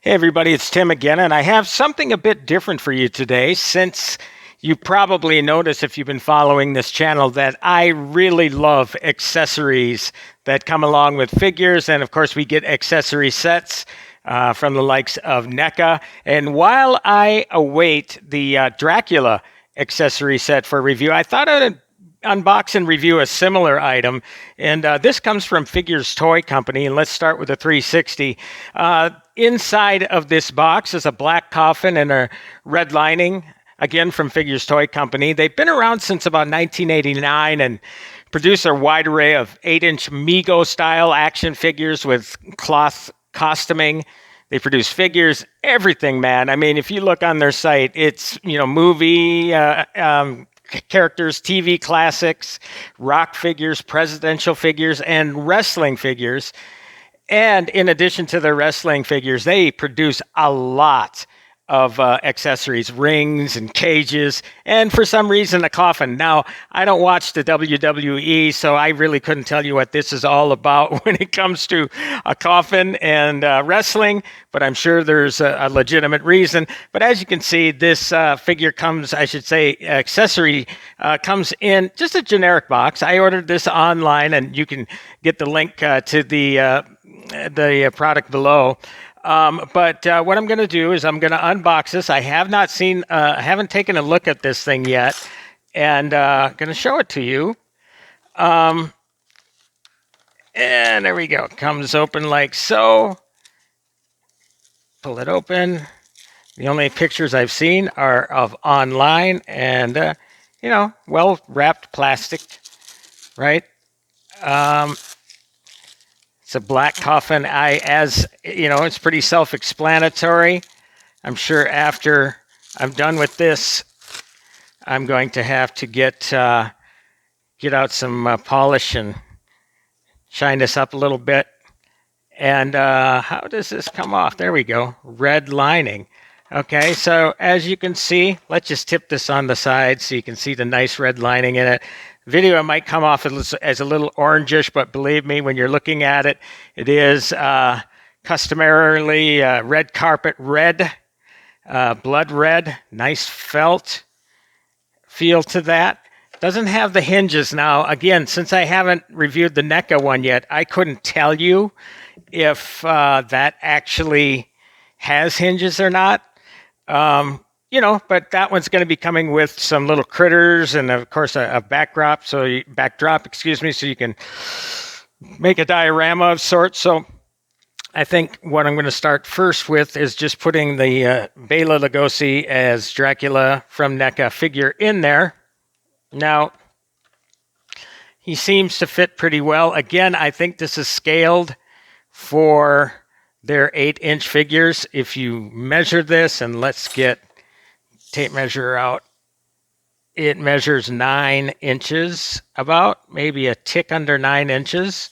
Hey everybody, it's Tim again, and I have something a bit different for you today. Since you probably noticed if you've been following this channel that I really love accessories that come along with figures, and of course we get accessory sets from the likes of NECA. And while I await the Dracula accessory set for review, I thought I'd unbox and review a similar item. And this comes from Figures Toy Company. And let's start with the 360. Inside of this box is a black coffin and a red lining, again from Figures Toy Company. They've been around since about 1989 and produce a wide array of 8-inch Mego style action figures with cloth costuming. They produce figures, everything, man. I mean, if you look on their site, it's, movie characters, TV classics, rock figures, presidential figures, and wrestling figures. And in addition to the wrestling figures, they produce a lot of accessories, rings and cages, and for some reason a coffin. Now, I don't watch the WWE, so I really couldn't tell you what this is all about when it comes to a coffin and wrestling, but I'm sure there's a legitimate reason. But as you can see, this figure comes, accessory comes in just a generic box. I ordered this online, and you can get the link to the product below. But what I'm going to do is I'm going to unbox this. I have not seen, haven't taken a look at this thing yet, and going to show it to you. And there we go. Comes open like so. Pull it open. The only pictures I've seen are of online and, well wrapped plastic, right? It's a black coffin. It's pretty self-explanatory. I'm sure after I'm done with this, I'm going to have to get out some polish and shine this up a little bit. And how does this come off? There we go. Red lining. Okay, so as you can see, let's just tip this on the side so you can see the nice red lining in it. Video it might come off as a little orangish, but believe me, when you're looking at it, it is customarily red carpet red, blood red, nice felt feel to that. Doesn't have the hinges now. Again, since I haven't reviewed the NECA one yet, I couldn't tell you if that actually has hinges or not. But that one's going to be coming with some little critters and, of course, a backdrop, so you can make a diorama of sorts. So I think what I'm going to start first with is just putting the Bela Lugosi as Dracula from NECA figure in there. Now, he seems to fit pretty well. Again, I think this is scaled for their 8-inch figures. If you measure this, and let's get tape measure out, it measures 9 inches, about maybe a tick under 9 inches.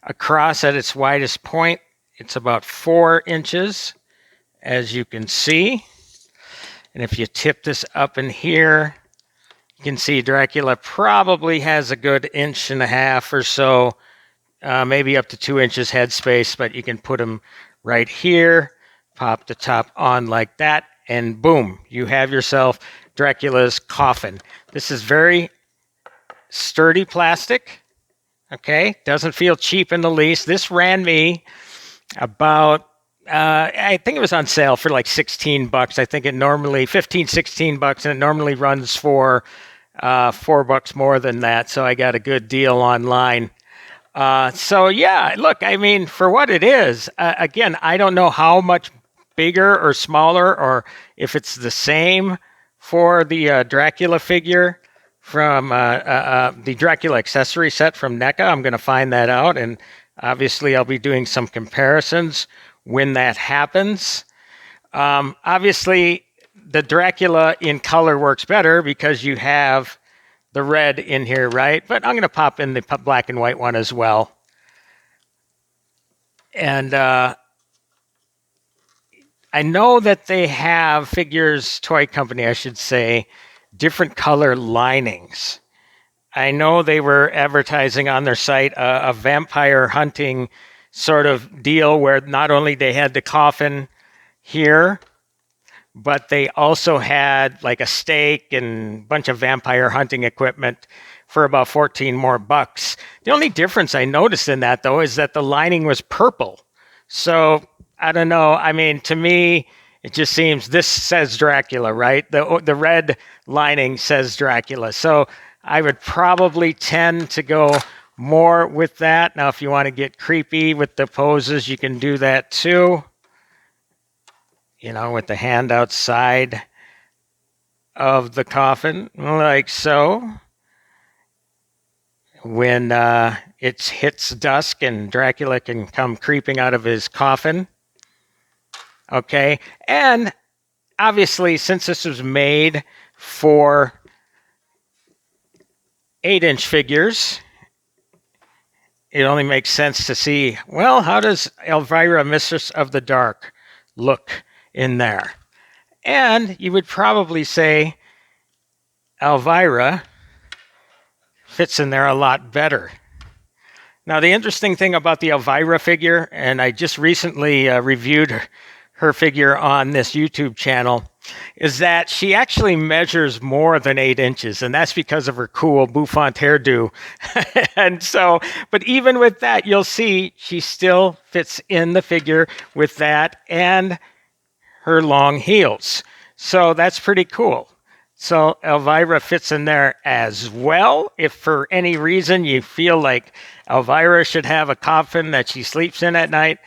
Across at its widest point, it's about 4 inches, as you can see. And if you tip this up in here, you can see Dracula probably has a good 1.5 inches or so, maybe up to 2 inches headspace, but you can put him right here, pop the top on like that, and boom, you have yourself Dracula's coffin. This is very sturdy plastic, okay? Doesn't feel cheap in the least. This ran me about, I think it was on sale for like $16. I think it normally, $15-16, and it normally runs for $4 more than that, so I got a good deal online. So yeah, look, I mean, for what it is, again, I don't know how much bigger or smaller, or if it's the same for the Dracula figure from the Dracula accessory set from NECA. I'm going to find that out, and obviously I'll be doing some comparisons when that happens. Obviously, the Dracula in color works better because you have the red in here, right? But I'm going to pop in the black and white one as well. And I know that they have Figures Toy Company, I should say, different color linings. I know they were advertising on their site a vampire hunting sort of deal where not only they had the coffin here, but they also had like a stake and a bunch of vampire hunting equipment for about 14 more bucks. The only difference I noticed in that, though, is that the lining was purple. So I don't know. I mean, to me, it just seems this says Dracula, right? The red lining says Dracula. So I would probably tend to go more with that. Now, if you want to get creepy with the poses, you can do that too. You know, with the hand outside of the coffin, like so. When it hits dusk and Dracula can come creeping out of his coffin. Okay, and obviously, since this was made for 8-inch figures, it only makes sense to see, well, how does Elvira, Mistress of the Dark, look in there? And you would probably say Elvira fits in there a lot better. Now, the interesting thing about the Elvira figure, and I just recently reviewed her figure on this YouTube channel, is that she actually measures more than 8 inches, and that's because of her cool bouffant hairdo. And so, but even with that, you'll see she still fits in the figure with that and her long heels. So that's pretty cool. So Elvira fits in there as well. If for any reason you feel like Elvira should have a coffin that she sleeps in at night,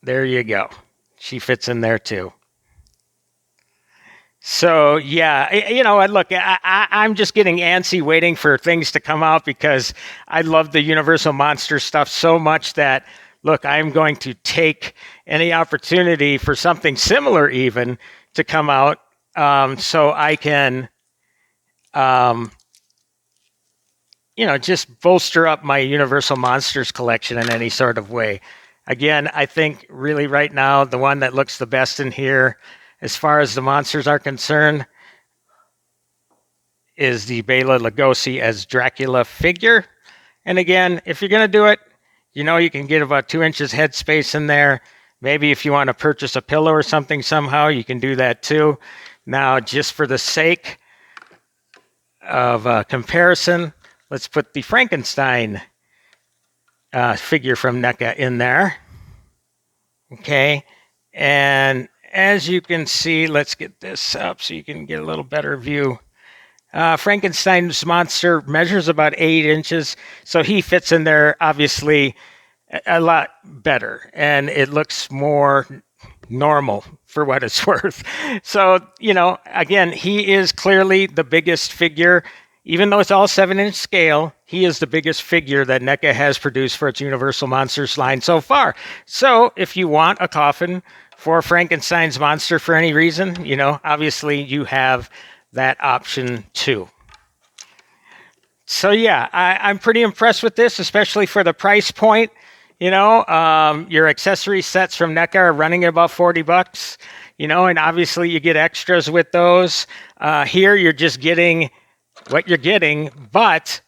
there you go. She fits in there too. So yeah, you know, look, I'm just getting antsy waiting for things to come out because I love the Universal Monsters stuff so much that, look, I'm going to take any opportunity for something similar even to come out. So I can, you know, just bolster up my Universal Monsters collection in any sort of way. Again, I think really right now, the one that looks the best in here, as far as the monsters are concerned, is the Bela Lugosi as Dracula figure. And again, if you're going to do it, you know, you can get about 2 inches head space in there. Maybe if you want to purchase a pillow or something somehow, you can do that too. Now, just for the sake of comparison, let's put the Frankenstein figure from NECA in there. Okay, and as you can see, let's get this up so you can get a little better view. Frankenstein's monster measures about 8 inches, so he fits in there obviously a lot better, and it looks more normal for what it's worth. So, you know, again, he is clearly the biggest figure. Even though it's all 7-inch scale, he is the biggest figure that NECA has produced for its Universal Monsters line so far. So if you want a coffin for Frankenstein's monster for any reason, you know, obviously you have that option too. So yeah, I'm pretty impressed with this, especially for the price point. You know, your accessory sets from NECA are running at about 40 bucks, you know, and obviously you get extras with those. Here you're just getting what you're getting, but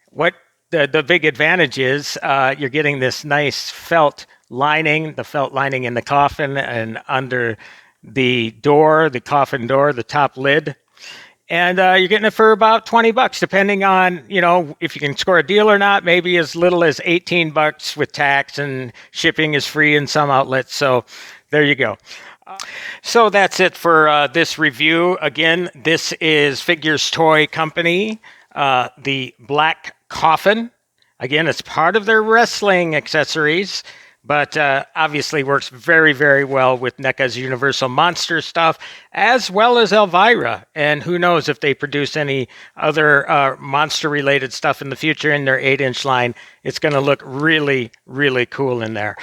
what the big advantage is, you're getting this nice felt lining, the felt lining in the coffin and under the door, the coffin door, the top lid. And you're getting it for about 20 bucks, depending on, you know, if you can score a deal or not, maybe as little as 18 bucks with tax, and shipping is free in some outlets. So there you go. So that's it for this review. Again, this is Figures Toy Company, the Black Coffin. Again, it's part of their wrestling accessories, but obviously works very, very well with NECA's Universal Monster stuff, as well as Elvira. And who knows if they produce any other monster-related stuff in the future in their 8-inch line. It's going to look really, really cool in there.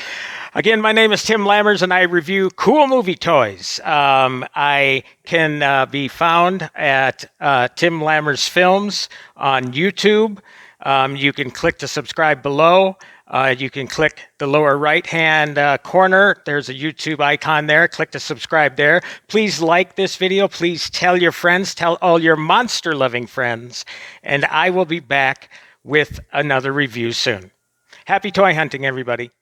Again, my name is Tim Lammers, and I review cool movie toys. I can be found at Tim Lammers Films on YouTube. You can click to subscribe below. You can click the lower right-hand corner. There's a YouTube icon there. Click to subscribe there. Please like this video. Please tell your friends. Tell all your monster-loving friends. And I will be back with another review soon. Happy toy hunting, everybody.